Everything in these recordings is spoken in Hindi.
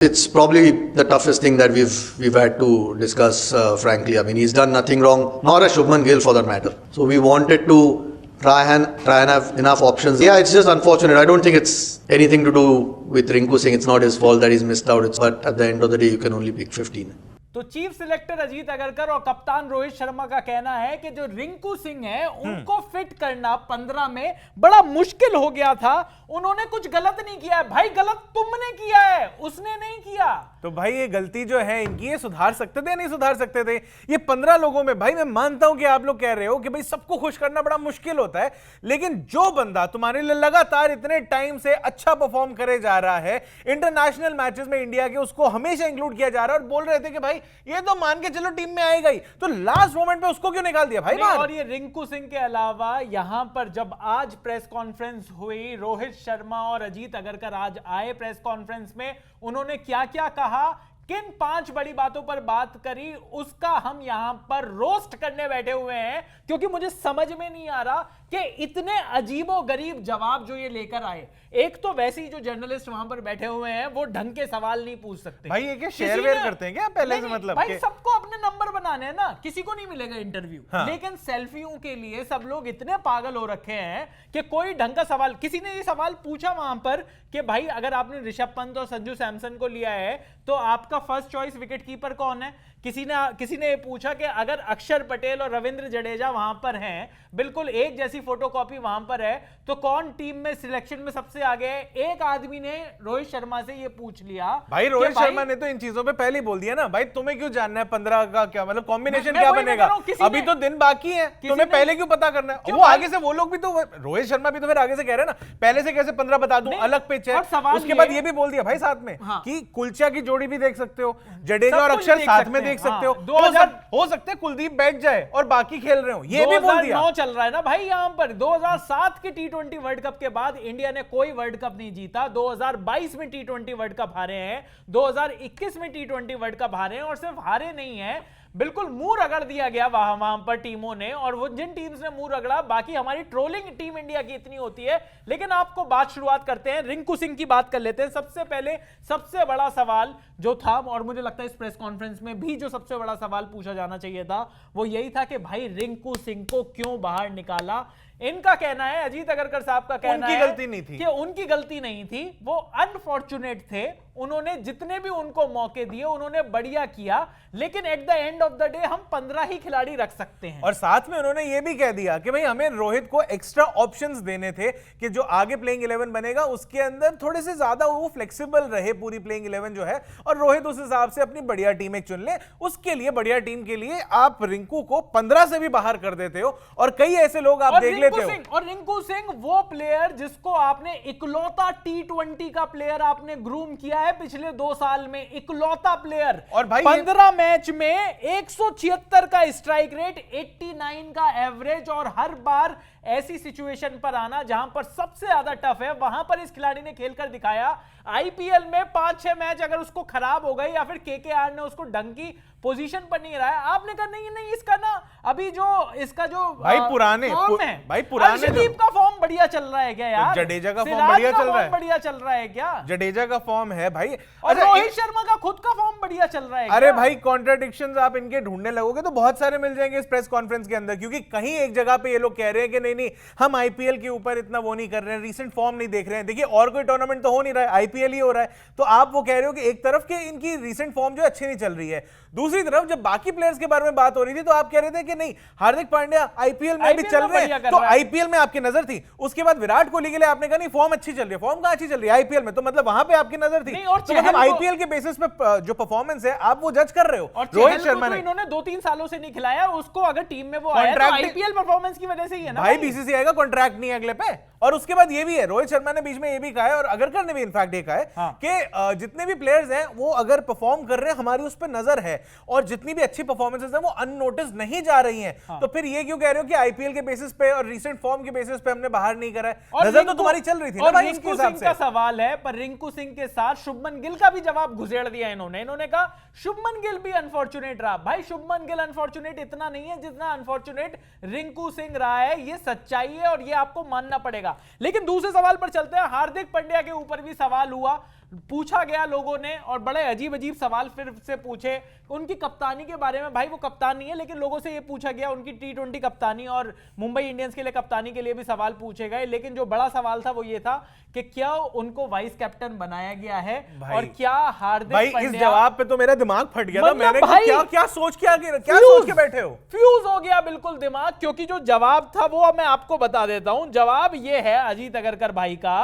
It's probably the toughest thing that we've had to discuss, frankly. I mean, he's done nothing wrong, nor has Shubman Gill for that matter. So we wanted to try and have enough options. Yeah, it's just unfortunate. I don't think it's anything to do with Rinku Singh. It's not his fault that he's missed out. But at the end of the day, you can only pick 15. तो चीफ सिलेक्टर अजीत अगरकर और कप्तान रोहित शर्मा का कहना है कि जो रिंकू सिंह है उनको फिट करना 15 में बड़ा मुश्किल हो गया था। उन्होंने कुछ गलत नहीं किया है। भाई गलत तुमने किया है, उसने नहीं किया। तो भाई ये गलती जो है इनकी, ये सुधार सकते थे नहीं सुधार सकते थे? ये 15 लोगों में, भाई मैं मानता हूं कि आप लोग कह रहे हो कि भाई सबको खुश करना बड़ा मुश्किल होता है, लेकिन जो बंदा तुम्हारे लिए लगातार इतने टाइम से अच्छा परफॉर्म करे जा रहा है इंटरनेशनल मैचेस में इंडिया के, उसको हमेशा इंक्लूड किया जा रहा है और बोल रहे थे कि भाई ये तो मान के चलो टीम में आएगा ही, तो लास्ट मोमेंट पे उसको क्यों निकाल दिया भाई? और ये रिंकू सिंह के अलावा यहां पर जब आज प्रेस कॉन्फ्रेंस हुई, रोहित शर्मा और अजीत अगरकर आज आए प्रेस कॉन्फ्रेंस में, उन्होंने क्या क्या कहा, किन 5 बड़ी बातों पर बात करी, उसका हम यहां पर रोस्ट करने बैठे हुए हैं, क्योंकि मुझे समझ में नहीं आ रहा कि इतने अजीबो गरीब जवाब जो ये लेकर आए। एक तो वैसे ही जो जर्नलिस्ट वहां पर बैठे हुए हैं वो ढंग के सवाल नहीं पूछ सकते। भाई ये क्या शेयर वेयर करते हैं क्या पहले से? मतलब भाई सबको अपने नंबर बनाने हैं ना, किसी को नहीं मिलेगा इंटरव्यू। हाँ। लेकिन सेल्फियों के लिए सब लोग इतने पागल हो रखे हैं कि कोई ढंग का सवाल, किसी ने ये सवाल पूछा वहां पर कि भाई अगर आपने ऋषभ पंत और संजू सैमसन को लिया है तो आपका फर्स्ट चॉइस विकेट कीपर कौन है? किसी ने पूछा कि अगर अक्षर पटेल और रविंद्र जडेजा वहां पर हैं, बिल्कुल एक जैसी फोटोकॉपी वहां पर है, तो कौन टीम में सिलेक्शन में सबसे आगे है? एक आदमी ने रोहित शर्मा से ये पूछ लिया। भाई रोहित शर्मा ने तो इन चीजों पे पहले ही बोल दिया ना, भाई तुम्हें क्यों जानना है 15 का क्या मतलब कॉम्बिनेशन क्या बनेगा? अभी तो दिन बाकी है, तुम्हें पहले क्यों पता करना है? वो आगे से वो लोग भी तो, रोहित शर्मा भी तो फिर आगे से कह रहे हैं ना, पहले से कैसे 15 बता दूं, अलग पिच है। उसके बाद ये भी बोल दिया भाई साथ में कि कुलचा की जोड़ी भी देख सकते हो, जडेजा और अक्षर साथ में देख सकते हो, 2000 हो सकते हैं कुलदीप बैठ जाए और बाकी खेल रहे हो, ये भी बोल दिया। 2009 चल रहा है ना भाई यहां पर, 2007 के टी20 वर्ल्ड कप के बाद इंडिया ने कोई वर्ल्ड कप नहीं जीता, 2022 में टी20 वर्ल्ड कप हारे हैं, 2021 में टी20 वर्ल्ड कप हारे हैं, और सिर्फ हारे नहीं है, बिल्कुल मुंह रगड़ दिया गया वहां पर टीमों ने, और वो जिन टीम्स ने मुंह रगड़ा, बाकी हमारी ट्रोलिंग टीम इंडिया की इतनी होती है। लेकिन आपको बात शुरुआत करते हैं, रिंकू सिंह की बात कर लेते हैं। सबसे पहले सबसे बड़ा सवाल जो था, और मुझे लगता है इस प्रेस कॉन्फ्रेंस में भी जो सबसे बड़ा सवाल पूछा जाना चाहिए था वो यही था कि भाई रिंकू सिंह को क्यों बाहर निकाला। इनका कहना है, अजीत अगरकर साहब का कहना है, उनकी गलती नहीं थी, कि उनकी गलती नहीं थी, वो अनफॉर्चुनेट थे, उन्होंने जितने भी उनको मौके दिए उन्होंने बढ़िया किया, लेकिन at the end of the day हम 15 ही खिलाड़ी रख सकते हैं। और साथ में उन्होंने ये भी कह दिया कि भाई हमें रोहित को एक्स्ट्रा ऑप्शंस देने थे कि जो आगे प्लेइंग 11 बनेगा उसके अंदर थोड़े से ज्यादा वो फ्लेक्सिबल रहे पूरी प्लेइंग 11 जो है, और रोहित उस हिसाब से अपनी बढ़िया टीम एक चुन ले। उसके लिए बढ़िया टीम के लिए आप रिंकू को 15 से भी बाहर कर देते हो, और कई ऐसे लोग आप देख लेते हो। और रिंकू सिंह वो प्लेयर जिसको आपने इकलौता टी20 का प्लेयर आपने ग्रूम किया है पिछले 2 साल में, इकलौता प्लेयर, और भाई 15 मैच में 176 का स्ट्राइक रेट, 89 का एवरेज, और हर बार ऐसी सिचुएशन पर आना जहां पर सबसे ज्यादा टफ है वहां पर इस खिलाड़ी ने खेलकर दिखाया। आईपीएल में 5-6 मैच अगर उसको खराब हो गई या फिर केकेआर ने उसको ढंग की पोजीशन पर नहीं रहा, आपने कहा नहीं इसका ना अभी जो इसका जो भाई पुराने फॉर्म है, भाई पुराने अर्शदीप का फॉर्म बढ़िया चल रहा है क्या यार? जडेजा का फॉर्म बढ़िया चल रहा है, बढ़िया चल रहा है क्या? जडेजा का फॉर्म है भाई, और रोहित शर्मा का खुद का फॉर्म बढ़िया चल रहा है। अरे भाई कॉन्ट्राडिक्शंस आप इनके ढूंढने लगोगे तो बहुत सारे मिल जाएंगे इस प्रेस कॉन्फ्रेंस के अंदर, क्योंकि कहीं एक जगह पे ये लोग कह रहे हैं कि नहीं हम आईपीएल के ऊपर इतना वो नहीं कर रहे हैं, रीसेंट फॉर्म नहीं देख रहे हैं। देखिए और कोई टूर्नामेंट तो हो नहीं रहा है, आईपीएल ही हो रहा है, तो आप वो कह रहे हो कि एक तरफ के इनकी रीसेंट फॉर्म जो अच्छी नहीं चल रही है, दूसरी तरफ जब बाकी प्लेयर्स के बारे में बात हो रही थी तो आप कह रहे थे कि नहीं हार्दिक पांड्या आईपीएल में भी चल रहे हैं, तो आईपीएल में आपकी नजर थी। उसके बाद विराट कोहली के लिए आपने कहा नहीं फॉर्म अच्छी चल रही है, फॉर्म कहां अच्छी चल रही है आईपीएल में, तो मतलब वहां पे आपकी नजर थी, तो मतलब आईपीएल के बेसिस पे जो परफॉर्मेंस है आप वो जज कर रहे हो। रोहित शर्मा ने इन्होंने 2-3 सालों से नहीं खिलाया, उसको अगर टीम में वो आया तो आईपीएल परफॉर्मेंस की वजह से ही है ना भाई, बीसीसीआई का कॉन्ट्रैक्ट नहीं है अगले पे। और उसके बाद ये भी है, रोहित शर्मा ने बीच में ये भी कहा है और अगरकर ने भी इनफैक्ट ये कहा है कि जितने भी प्लेयर्स हैं वो अगर परफॉर्म कर रहे हैं हमारी उस पर नजर है, और जितनी भी अच्छी परफॉर्मेंसेस हैं वो अननोटिस नहीं जा रही हैं। तो फिर ये क्यों कह रहे हो कि आईपीएल के बेसिस पे और रीसेंट फॉर्म के बेसिस पे हमने बाहर नहीं करा है? नजर तो तुम्हारी चल रही थी ना भाई उसके हिसाब से। का सवाल है, पर रिंकू सिंह के साथ शुभमन गिल का भी जवाब घुसेड़ दिया इन्होंने कहा शुभमन गिल भी अनफॉर्चुनेट रहा। भाई शुभमन गिल अनफॉर्चुनेट इतना नहीं है जितना अनफॉर्चुनेट रिंकू सिंह रहा है, ये सच्चाई है और ये आपको मानना पड़ेगा। लेकिन दूसरे सवाल पर चलते हैं, हार्दिक पांड्या के ऊपर भी सवाल हुआ। पूछा गया लोगों ने और बड़े अजीब अजीब सवाल फिर से पूछे उनकी कप्तानी के बारे में। भाई वो कप्तान नहीं है, लेकिन लोगों से ये पूछा गया उनकी टी20 कप्तानी और मुंबई इंडियंस के लिए कप्तानी के लिए भी सवाल पूछे गए। लेकिन जो बड़ा सवाल था वो ये था कि क्या उनको वाइस कैप्टन बनाया गया है और क्या हार्दिक भाई इस जवाब पे तो मेरा दिमाग फट गया था। मैंने भाई, क्या सोच के बैठे हो? फ्यूज हो गया बिल्कुल दिमाग, क्योंकि जो जवाब था वो मैं आपको बता देता हूं। जवाब ये है अजीत अगरकर भाई का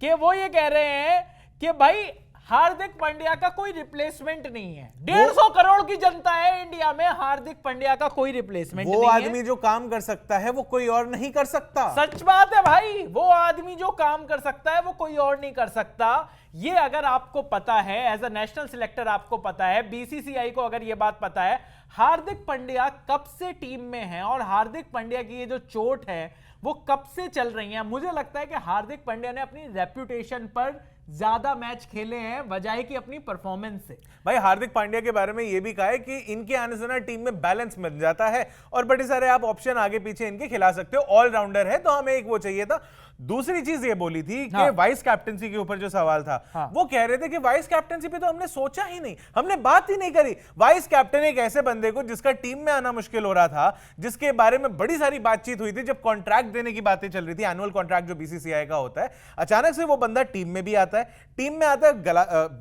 कि वो ये कह रहे हैं कि भाई हार्दिक पांड्या का कोई रिप्लेसमेंट नहीं है। 150 करोड़ की जनता है इंडिया में, हार्दिक पांड्या का कोई रिप्लेसमेंट नहीं है। वो आदमी जो काम कर सकता है वो कोई और नहीं कर सकता। सच बात है भाई, वो आदमी जो काम कर सकता है वो कोई और नहीं कर सकता। ये अगर आपको पता है, एज अ नेशनल सिलेक्टर आपको पता है, बीसीसीआई को अगर ये बात पता है, हार्दिक पांड्या कब से टीम में है और हार्दिक पांड्या की ये जो चोट है वो कब से चल रही है। मुझे लगता है कि हार्दिक पांड्या ने अपनी रेप्यूटेशन पर ज्यादा मैच खेले हैं बजाय कि अपनी परफॉर्मेंस से। भाई हार्दिक पांड्या के बारे में यह भी कहा है कि इनके आने से ना टीम में बैलेंस मिल जाता है और बड़े सारे आप ऑप्शन आगे पीछे इनके खिला सकते हो, ऑलराउंडर है, तो हमें एक वो चाहिए था। दूसरी चीज ये बोली थी कि वाइस कैप्टनसी के ऊपर जो सवाल था वो कह रहे थे कि वाइस कैप्टनसी पे तो हमने सोचा ही नहीं, हमने बात ही नहीं करी। वाइस कैप्टन एक ऐसे बंदे को जिसका टीम में आना मुश्किल हो रहा था, जिसके बारे में बड़ी सारी बातचीत हुई थी जब कॉन्ट्रैक्ट देने की बातें चल रही थी, एनुअल कॉन्ट्रैक्ट जो बीसीसीआई का होता है, अचानक से वो बंदा टीम में भी आता है,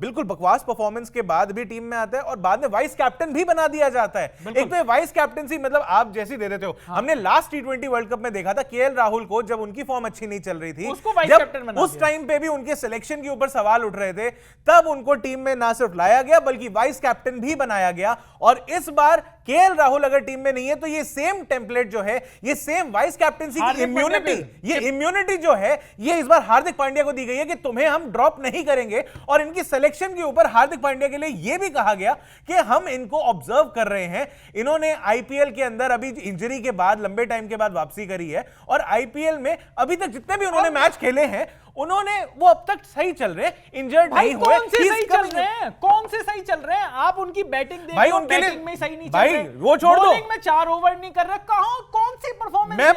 बिल्कुल बकवास परफॉर्मेंस के बाद भी टीम में आता है और बाद में वाइस कैप्टन भी बना दिया जाता है। एक तो वाइस कैप्टनसी मतलब आप जैसी दे देते हो। हमने लास्ट टी20 वर्ल्ड कप में देखा था केएल राहुल को, जब उनकी फॉर्म अच्छी नहीं चल रही थी, उसको वाइस कैप्टन बना दिया। उस टाइम पे भी उनके सिलेक्शन के ऊपर सवाल उठ रहे थे, तब उनको टीम में ना सिर्फ लाया गया बल्कि वाइस कैप्टन भी बनाया गया। और इस बार केएल राहुल अगर टीम में नहीं है तो ये सेम टेम्पलेट जो है, ये सेम वाइस कैप्टनसी की इम्यूनिटी जो है, ये इस बार हार्दिक पांड्या को दी गई है कि तुम्हें हम ड्रॉप नहीं करेंगे। और इनकी सिलेक्शन के ऊपर हार्दिक पांड्या के लिए यह भी कहा गया कि हम इनको ऑब्जर्व कर रहे हैं। इन्होंने आईपीएल के अंदर अभी इंजरी के बाद लंबे टाइम के बाद वापसी करी है और आईपीएल में अभी तक जितने भी उन्होंने मैच खेले हैं उन्होंने वो अब तक सही चल रहे हैं, इंजर्ड नहीं हुए। कौन से सही चल रहे हैं? कौन से सही चल रहे हैं? आप उनकी बैटिंग देखो, भाई उनके बैटिंग में सही नहीं चल भाई रहे, वो छोड़ दो, बॉलिंग में 4 ओवर नहीं कर रहे, कहां कौन सी परफॉर्मेंस? मैं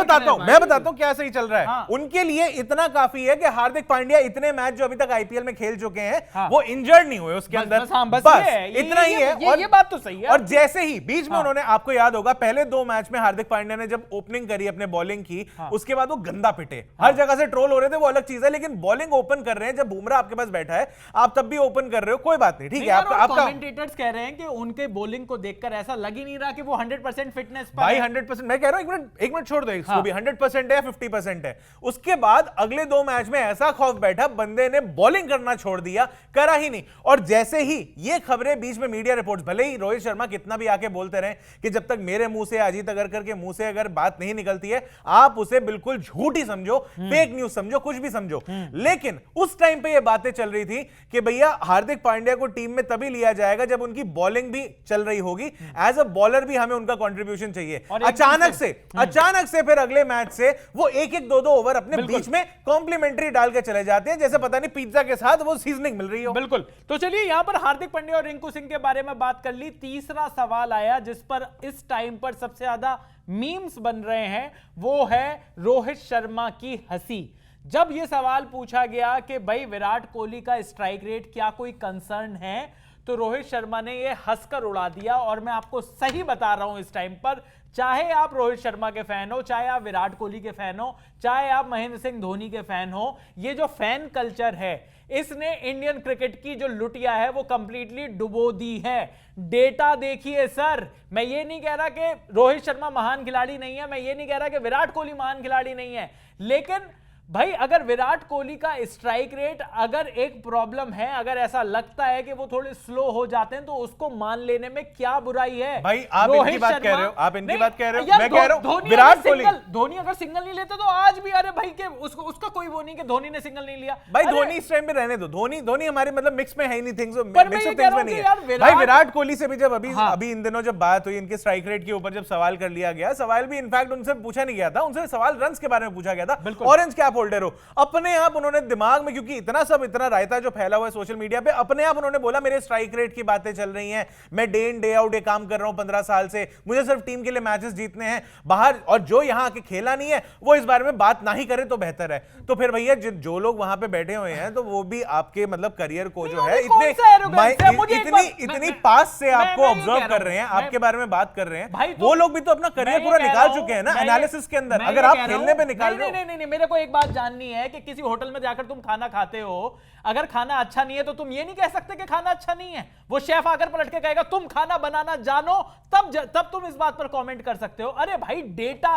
बताता हूं क्या सही चल रहा है। उनके लिए इतना काफी है कि हार्दिक पांड्या इतने मैच जो अभी तक आईपीएल में खेल चुके हैं वो इंजर्ड नहीं हुए उसके अंदर, बस इतना ही है। ये बात तो सही है। और जैसे ही बीच में उन्होंने, आपको याद होगा पहले 2 मैच में हार्दिक पांड्या ने जब ओपनिंग करी अपने बॉलिंग की, उसके बाद वो गंदा पिटे, हर जगह से ट्रोल हो रहे थे, वो अलग चीज है, लेकिन बॉलिंग ओपन कर रहे हैं, जब बुमराह आपके पास बैठा है आप तब भी ओपन कर रहे हो, कोई बात नहीं, ठीक है। आपका कमेंटेटर्स कह रहे हैं कि उनके बॉलिंग को देखकर ऐसा लग ही नहीं रहा कि वो 100% फिटनेस पर भाई है। 100%, मैं कह रहा हूं एक मिनट छोड़ दो, इसको भी 100% है या 50% है। उसके बाद अगले 2 मैच में ऐसा खौफ बैठा, बंदे ने बॉलिंग करना छोड़ दिया, करा ही नहीं। और जैसे ही ये खबरें बीच में मीडिया रिपोर्ट्स, भले ही रोहित शर्मा कितना भी आके बोलते रहे कि जब तक मेरे मुंह से, अजीत अगरकर के मुंह से अगर बात नहीं निकलती है आप उसे बिल्कुल झूठ ही समझो, फेक न्यूज समझो, कुछ भी समझो, लेकिन उस टाइम पे ये बातें चल रही थी कि भैया हार्दिक पांड्या को टीम में तभी लिया जाएगा जब उनकी बॉलिंग भी चल रही होगी, एज अ बॉलर भी हमें उनका कंट्रीब्यूशन चाहिए। अचानक से फिर अगले मैच से वो 1-1, 2-2 ओवर अपने बीच में कॉम्प्लीमेंट्री डाल के चले जाते हैं, जैसे पता नहीं पिज्जा के साथ वो सीजनिंग मिल रही हो। बिल्कुल। तो चलिए यहां पर हार्दिक पांड्या और रिंकू सिंह के बारे में बात कर ली। तीसरा सवाल आया जिस पर इस टाइम पर सबसे ज्यादा मीम्स बन रहे हैं, वो है रोहित शर्मा की हंसी। जब यह सवाल पूछा गया कि भाई विराट कोहली का स्ट्राइक रेट क्या कोई कंसर्न है, तो रोहित शर्मा ने यह हंसकर उड़ा दिया। और मैं आपको सही बता रहा हूं इस टाइम पर, चाहे आप रोहित शर्मा के फैन हो, चाहे आप विराट कोहली के फैन हो, चाहे आप महेंद्र सिंह धोनी के फैन हो, ये जो फैन कल्चर है इसने इंडियन क्रिकेट की जो लुटिया है वो कंप्लीटली डुबो दी है। डेटा देखिए सर, मैं ये नहीं कह रहा कि रोहित शर्मा महान खिलाड़ी नहीं है, मैं ये नहीं कह रहा कि विराट कोहली महान खिलाड़ी नहीं है, लेकिन भाई अगर विराट कोहली का स्ट्राइक रेट अगर एक प्रॉब्लम है, अगर ऐसा लगता है कि वो थोड़े स्लो हो जाते हैं, तो उसको मान लेने में क्या बुराई है। भाई आप इनकी बात कह रहे हो, आप इनकी बात कह रहे हो, मैं कह रहा हूं विराट कोहली, धोनी अगर सिंगल नहीं लेते तो आज भी अरे भाई के उसका कोई वो नहीं कि धोनी ने सिंगल नहीं लिया। भाई धोनी इस टाइम पे रहने दो, धोनी हमारे मतलब मिक्स में है ही नहीं, थिंग्स में नहीं है। भाई विराट कोहली से भी जब अभी इन दिनों जब बात हुई इनके स्ट्राइक रेट के ऊपर, जब सवाल कर लिया गया, सवाल भी इनफैक्ट उनसे पूछा नहीं गया था, उनसे सवाल रन्स के बारे में पूछा गया था, ऑरेंज कैप होल्डर हो, अपने आप उन्होंने दिमाग में, क्योंकि इतना रायता जो फैला हुआ है सोशल मीडिया पे, अपने आप उन्होंने बोला मेरे स्ट्राइक रेट की बातें चल रही हैं, मैं डे इन डे आउट ये काम कर रहा हूं 15 साल से, मुझे सिर्फ टीम के लिए मैचेस जीतने हैं बाहर, और जो यहां आके खेला नहीं है वो इस बारे में बात ना ही करे तो बेहतर है। तो फिर भैया जो लोग वहां पे बैठे हुए हैं तो वो भी आपके मतलब करियर को जो है इतनी पास से आपको ऑब्जर्व कर रहे हैं, आपके बारे में बात कर रहे हैं, वो लोग भी तो अपना करियर पूरा निकाल चुके हैं ना एनालिसिस के अंदर। अगर आप खेलने पे निकाल रहे हो, नहीं, मेरे को एक बात जाननी है कि किसी होटल में जाकर तुम खाना खाते हो, अगर खाना अच्छा नहीं है तो तुम ये नहीं कह सकते कि खाना अच्छा नहीं है। वो शेफ आकर पलट के कहेगा तुम खाना बनाना जानो, तब तुम इस बात पर कमेंट कर सकते हो। अरे भाई डेटा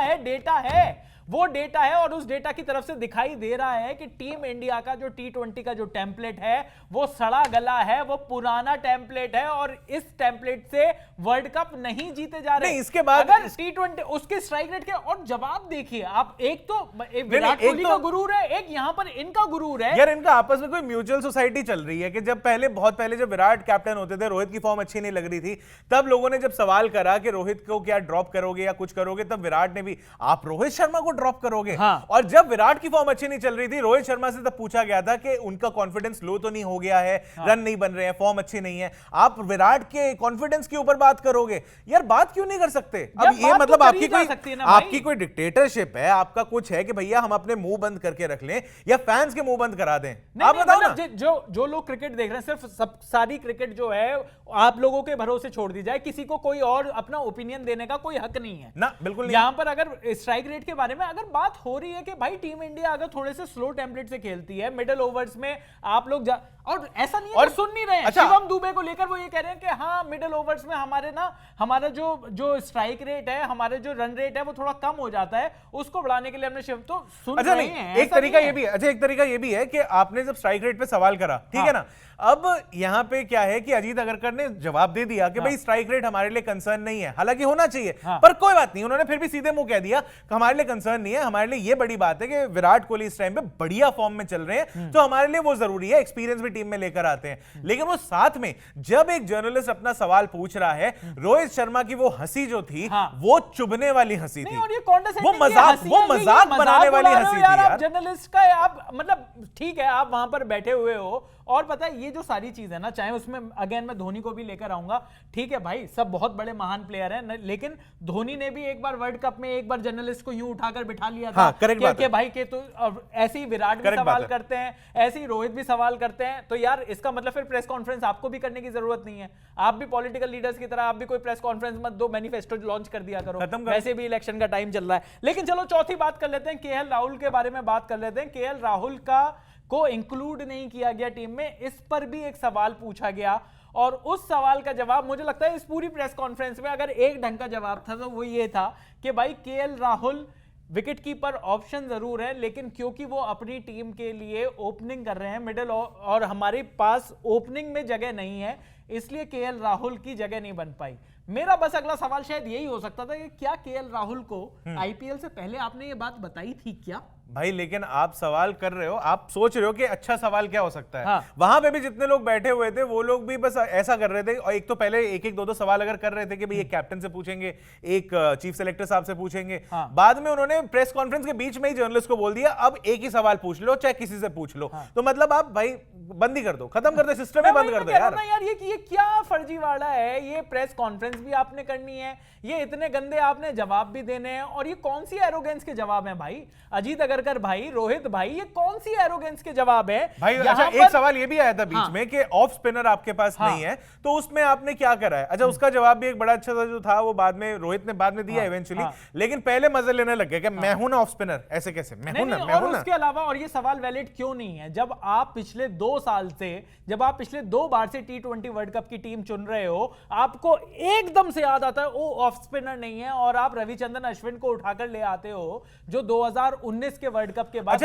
है, वो डेटा है, और उस डेटा की तरफ से दिखाई दे रहा है कि टीम इंडिया का जो T20 का जो टेम्पलेट है वो सड़ा गला है, वो पुराना टेम्पलेट है, और इस टेम्पलेट से वर्ल्ड कप नहीं जीते जा रहे। नहीं, इसके बाद अगर T20 उसके स्ट्राइक रेट के और जवाब देखिए आप, एक तो विराट कोहली का गुरूर है, एक यहां पर इनका गुरूर है। यार इनका आपस में कोई म्यूचुअल सोसाइटी चल रही है कि जब बहुत पहले जब विराट कैप्टन होते थे, रोहित की फॉर्म अच्छी नहीं लग रही थी, तब लोगों ने जब सवाल करा कि रोहित को क्या ड्रॉप करोगे या कुछ करोगे, तब विराट ने भी आप रोहित शर्मा को ड्रॉप करोगे। हाँ। और जब विराट की फॉर्म अच्छी नहीं चल रही थी, रोहित शर्मा से तब पूछा गया था कि उनका कॉन्फिडेंस लो तो नहीं हो गया है, रन नहीं बन रहे हैं, फॉर्म अच्छी नहीं है, आप विराट के कॉन्फिडेंस के ऊपर बात करोगे? यार बात क्यों नहीं कर सकते? अब ये मतलब तो आपकी कोई डिक्टेटरशिप है, आपका कुछ है कि भैया हम अपने मुंह बंद करके रख लें या फैंस के मुंह बंद करा दें? आप बताओ ना। जो लोग क्रिकेट देख रहे हैं, सिर्फ सारी क्रिकेट जो है आप लोगों के भरोसे छोड़ दी जाए, किसी को कोई और अपना ओपिनियन देने का कोई हक नहीं है ना, बिल्कुल नहीं। यहां पर अगर स्ट्राइक रेट के बारे में अगर बात हो रही है कि भाई टीम इंडिया अगर थोड़े से स्लो टेम्पलेट से खेलती है, मिडिल ओवर्स में आप लोग और ऐसा नहीं है और सुन नहीं रहे हैं। अच्छा, शिवम दुबे को लेकर वो ये कह रहे हैं कि हाँ मिडिल ओवर्स में हमारा जो स्ट्राइक रेट है, हमारे जो रन रेट है वो थोड़ा कम हो जाता है, उसको बढ़ाने के लिए हमने शिव तो सुन रहे हैं। एक तरीका ये भी है कि आपने जब स्ट्राइक रेट पे सवाल करा, ठीक है ना, अब यहां पे क्या है कि अजीत अगरकर ने जवाब दे दिया कि भाई स्ट्राइक रेट हमारे लिए कंसर्न नहीं है, हालांकि होना चाहिए, पर कोई बात नहीं, उन्होंने फिर भी सीधे मुंह कह दिया कि हमारे लिए कंसर्न नहीं है, हमारे लिए ये बड़ी बात है कि विराट कोहली इस टाइम पे बढ़िया फॉर्म में चल रहे हैं, तो हमारे लिए वो जरूरी है, एक्सपीरियंस भी टीम में लेकर आते हैं। लेकिन वो साथ में जब एक जर्नलिस्ट अपना सवाल पूछ रहा है, रोहित शर्मा की वो हंसी जो थी वो चुभने वाली हंसी थी, वो मजाक बनाने वाली हंसी थी यार। जर्नलिस्ट का आप मतलब ठीक है, आप वहां पर बैठे हुए हो, और पता है ये जो सारी चीज है ना, चाहे उसमें अगेन मैं धोनी को भी लेकर आऊंगा, ठीक है भाई सब बहुत बड़े महान प्लेयर हैं, लेकिन धोनी ने भी एक बार वर्ल्ड कप में एक बार जर्नलिस्ट को यूं उठाकर बिठा लिया था कि भाई के तो ऐसे ही विराट भी सवाल करते हैं, ऐसे ही रोहित भी सवाल करते हैं, तो यार इसका मतलब फिर प्रेस कॉन्फ्रेंस आपको भी करने की जरूरत नहीं है, आप भी पॉलिटिकल लीडर्स की तरह आप भी कोई प्रेस कॉन्फ्रेंस मत दो, मैनिफेस्टो लॉन्च कर दिया करो, वैसे भी इलेक्शन का टाइम चल रहा है। लेकिन चलो चौथी बात कर लेते हैं, केएल राहुल के बारे में बात कर लेते हैं। केएल राहुल को इंक्लूड नहीं किया गया टीम में, इस पर भी एक सवाल पूछा गया, और उस सवाल का जवाब मुझे लगता है इस पूरी प्रेस कॉन्फ्रेंस में अगर एक ढंग का जवाब था तो वो ये था कि भाई KL Rahul wicket keeper option जरूर है, लेकिन क्योंकि वो अपनी टीम के लिए ओपनिंग कर रहे हैं मिडिल, और हमारे पास ओपनिंग में जगह नहीं है, इसलिए केएल राहुल की जगह नहीं बन पाई। मेरा बस अगला सवाल शायद यही हो सकता था कि क्या केएल राहुल को आईपीएल से पहले आपने ये बात बताई थी क्या? भाई लेकिन आप सवाल कर रहे हो, आप सोच रहे हो कि अच्छा सवाल क्या हो सकता है। वहां पे भी जितने लोग बैठे हुए थे वो लोग भी बस ऐसा कर रहे थे, और एक तो पहले एक दो सवाल अगर कर रहे थे कि भाई एक कैप्टन से पूछेंगे, एक चीफ सेलेक्टर साहब से पूछेंगे, बाद में उन्होंने प्रेस कॉन्फ्रेंस के बीच में ही जर्नलिस्ट को बोल दिया अब एक ही सवाल पूछ लो चाहे किसी से पूछ लो। तो मतलब आप भाई बंद ही कर दो, खत्म कर दो, सिस्टम ही बंद कर दो यार। ये क्या फर्जीवाड़ा है, ये प्रेस कॉन्फ्रेंस भी आपने करनी है, ये इतने गंदे आपने जवाब भी देने हैं, और ये कौन सी एरोगेंस के जवाब हैं भाई? अजीत अगरकर भाई, रोहित भाई, ये कौन सी एरोगेंस के जवाब है भाई? अच्छा एक सवाल ये भी आया था बीच में कि ऑफ स्पिनर आपके पास नहीं है, तो उसमें आपने क्या करा है? अच्छा उसका जवाब भी एक बड़ा अच्छा था जो था, वो बाद में रोहित ने बाद में दिया इवेंचुअली, लेकिन पहले मजे लेने लग गए कि मैं हूं ना ऑफ स्पिनर, ऐसे कैसे मैं हूं ना, मैं हूं ना। उसके अलावा और ये सवाल वैलिड क्यों नहीं है जब आप पिछले 2 साल से, जब आप पिछले 2 बार से T20 वर्ल्ड कप की टीम चुन रहे हो, आपको एकदम से याद आता है वो ऑफ स्पिनर नहीं है, और आप रविचंद्रन अश्विन को उठाकर ले आते हो जो 2019 के वर्ल्ड कप के बाद,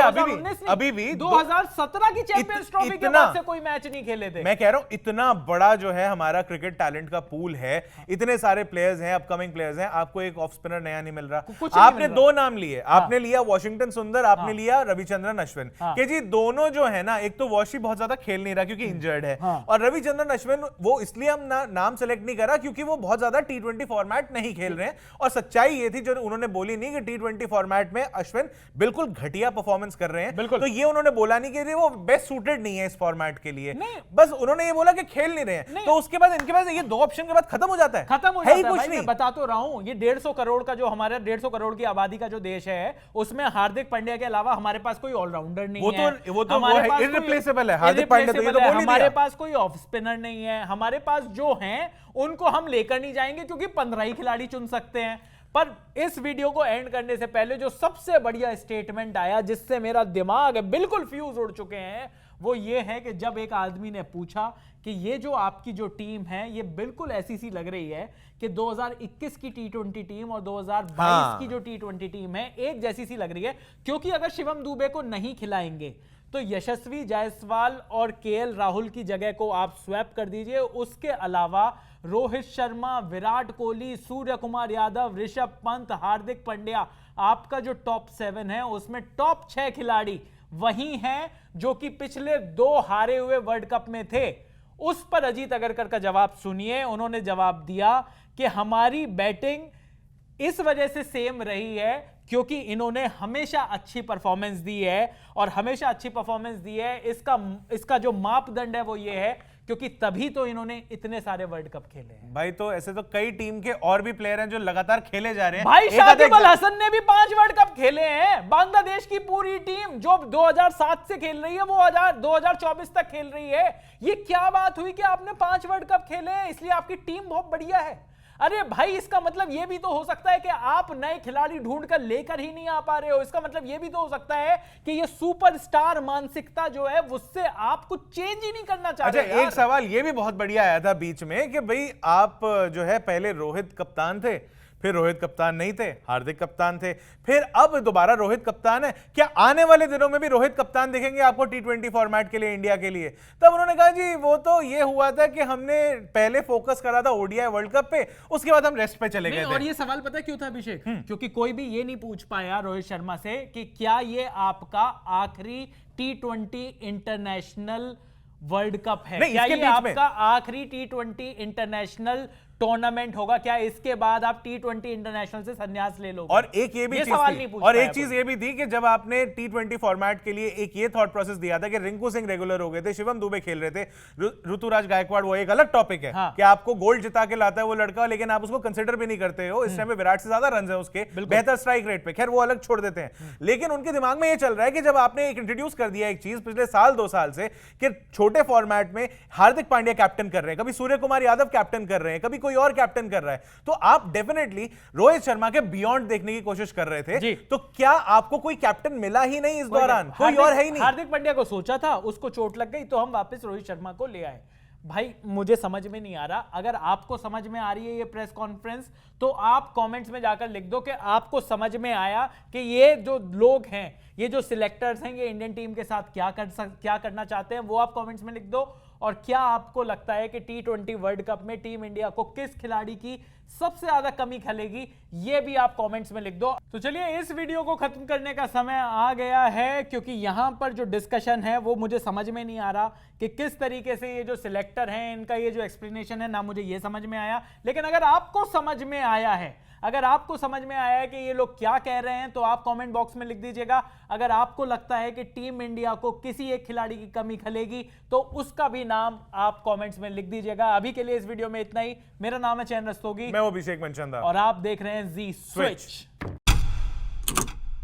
अभी भी 2017 की चैंपियंस ट्रॉफी के बाद से कोई मैच नहीं खेले थे। मैं कह रहा हूं इतना बड़ा जो है हमारा क्रिकेट टैलेंट का पूल है, इतने सारे प्लेयर्स हैं, अपकमिंग प्लेयर्स हैं, आपको एक ऑफ स्पिनर नया नहीं मिल रहा। आपने 2 नाम लिए, आपने लिया वॉशिंगटन सुंदर, आपने लिया रविचंद्रन अश्विन, कि जी दोनों जो है ना, एक तो वॉशी बहुत ज्यादा खेल नहीं रहा क्योंकि इंजर्ड है, और रविचंद्रन अश्विन वो इसलिए हम नाम सेलेक्ट नहीं करा क्योंकि वो बहुत ज्यादा टी20 फॉर्मेट नहीं खेल रहे हैं। और सच्चाई ये थी जो उन्होंने बोली नहीं कि टी20 फॉर्मेट में अश्विन बिल्कुल घटिया परफॉर्मेंस कर रहे हैं, बिल्कुल। तो ये उन्होंने बोला नहीं कि वो बेस्ट सूटेड नहीं है इस फॉर्मेट के लिए, नहीं। बस उन्होंने ये बोला कि खेल नहीं रहे हैं। तो उसके बाद इनके पास ये दो ऑप्शन के बाद खत्म हो जाता है, खत्म हो है ही जाता है कुछ भाई, नहीं। मैं बता तो रहा हूं, ये 150 करोड़ का जो हमारा 150 करोड़ की आबादी का जो देश है, उसमें हार्दिक पांड्या के अलावा हमारे पास कोई ऑलराउंडर नहीं है। वो तो हमारे पास irreplaceable है, हार्दिक पांड्या तो ये तो बोल ही दिया। हमारे पास कोई ऑफ स्पिनर नहीं है, हमारे पास जो हैं उनको हम लेकर नहीं जाएंगे क्योंकि 15 ही खिलाड़ी चुन सकते हैं। पर इस वीडियो को एंड करने से पहले जो सबसे बढ़िया स्टेटमेंट आया जिससे मेरा दिमाग बिल्कुल फ्यूज उड़ चुके हैं, वो ये है कि जब एक आदमी ने पूछा कि ये जो आपकी जो टीम है ये बिल्कुल ऐसी सी लग रही है कि 2021 की टी20 टीम और 2022 की जो टी20 टीम है एक जैसी सी लग रही है, क्योंकि अगर शिवम दुबे को नहीं खिलाएंगे तो यशस्वी जायसवाल और केएल राहुल की जगह को आप स्वैप कर दीजिए। उसके अलावा रोहित शर्मा, विराट कोहली, सूर्य कुमार यादव, ऋषभ पंत, हार्दिक पांड्या, आपका जो टॉप 7 है उसमें टॉप 6 खिलाड़ी वही हैं जो कि पिछले 2 हारे हुए वर्ल्ड कप में थे। उस पर अजीत अगरकर का जवाब सुनिए। उन्होंने जवाब दिया कि हमारी बैटिंग इस वजह से सेम रही है क्योंकि इन्होंने हमेशा अच्छी परफॉर्मेंस दी है, और हमेशा अच्छी परफॉर्मेंस दी है इसका जो मापदंड है वो ये है क्योंकि तभी तो इन्होंने इतने सारे वर्ल्ड कप खेले हैं। भाई तो ऐसे तो कई टीम के और भी प्लेयर हैं जो लगातार खेले जा रहे हैं। भाई शाकिब अल हसन ने भी 5 वर्ल्ड कप खेले हैं। बांग्लादेश की पूरी टीम जो 2007 से खेल रही है वो 2024 तक खेल रही है। ये क्या बात हुई कि आपने 5 वर्ल्ड कप खेले हैं इसलिए आपकी टीम बहुत बढ़िया है? अरे भाई इसका मतलब यह भी तो हो सकता है कि आप नए खिलाड़ी ढूंढकर लेकर ही नहीं आ पा रहे हो। इसका मतलब यह भी तो हो सकता है कि ये सुपरस्टार मानसिकता जो है उससे आप कुछ चेंज ही नहीं करना चाह रहे। अच्छा, एक सवाल ये भी बहुत बढ़िया आया था बीच में कि भाई आप जो है पहले रोहित कप्तान थे, फिर रोहित कप्तान नहीं थे, हार्दिक कप्तान थे, फिर अब दोबारा रोहित कप्तान है, क्या आने वाले दिनों में भी रोहित कप्तान दिखेंगे आपको टी20 फॉर्मेट के लिए इंडिया के लिए? तब उन्होंने कहा जी वो तो ये हुआ था कि हमने पहले फोकस करा था ओडीआई वर्ल्ड कप पे, उसके बाद हम रेस्ट पे चले गए थे। और ये सवाल पता क्यों था अभिषेक? क्योंकि कोई भी ये नहीं पूछ पाया रोहित शर्मा से कि क्या ये आपका आखिरी टी20 इंटरनेशनल वर्ल्ड कप है, क्या ये आपका आखिरी टी20 इंटरनेशनल टूर्नामेंट होगा, क्या इसके बाद आप टी20 इंटरनेशनल से संन्यास ले लोगे? और एक ये भी सवाल नहीं पूछ और पाया एक चीज ये भी थी कि जब आपने टी20 फॉर्मेट के लिए एक ये थॉट प्रोसेस दिया था कि रिंकू सिंह रेगुलर हो गए थे, शिवम दुबे खेल रहे थे, ऋतुराज गायकवाड़ वो एक अलग टॉपिक है कि आपको गोल्ड जिता के लाता है वो लड़का, लेकिन आप उसको कंसिडर भी नहीं करते हो। इस टाइम पे विराट से ज्यादा रन है उसके, बेहतर स्ट्राइक रेट पे, खैर वो अलग छोड़ देते हैं। लेकिन उनके दिमाग में ये चल रहा है कि जब आपने एक इंट्रोड्यूस कर दिया एक चीज पिछले साल 2 साल से कि छोटे फॉर्मेट में हार्दिक पांड्या कैप्टन कर रहे हैं, कभी सूर्य कुमार यादव कैप्टन कर रहे हैं, कभी कोई और कैप्टन कर रहा है, तो आप डेफिनेटली रोहित शर्मा के बियॉन्ड देखने की कोशिश कर रहे थे। तो क्या आपको कोई कैप्टन मिला ही नहीं इस दौरान? कोई और है ही नहीं। हार्दिक पांड्या को सोचा था, उसको चोट लग गई तो हम वापस रोहित शर्मा को ले आए। भाई मुझे समझ में नहीं आ रहा। अगर आपको समझ में आ रही है ये प्रेस कॉन्फ्रेंस तो आप कमेंट्स में जाकर लिख दो कि आपको समझ में आया कि ये जो लोग हैं, ये जो सिलेक्टर्स हैं, ये इंडियन टीम के साथ क्या करना चाहते हैं, वो आप कमेंट्स में लिख दो। और क्या आपको लगता है कि टी20 वर्ल्ड कप में टीम इंडिया को किस खिलाड़ी की सबसे ज्यादा कमी खलेगी, ये भी आप कमेंट्स में लिख दो। तो चलिए इस वीडियो को खत्म करने का समय आ गया है, क्योंकि यहां पर जो डिस्कशन है वो मुझे समझ में नहीं आ रहा कि किस तरीके से ये जो सिलेक्टर हैं इनका ये जो एक्सप्लेनेशन है ना मुझे ये समझ में आया। लेकिन अगर आपको समझ में आया है, अगर आपको समझ में आया है कि ये लोग क्या कह रहे हैं, तो आप कमेंट बॉक्स में लिख दीजिएगा। अगर आपको लगता है कि टीम इंडिया को किसी एक खिलाड़ी की कमी खलेगी तो उसका भी नाम आप कमेंट्स में लिख दीजिएगा। अभी के लिए इस वीडियो में इतना ही। मेरा नाम है चैन रस्तोगी, मैं अभिषेक मनचंदा और आप देख रहे हैं जी स्विच।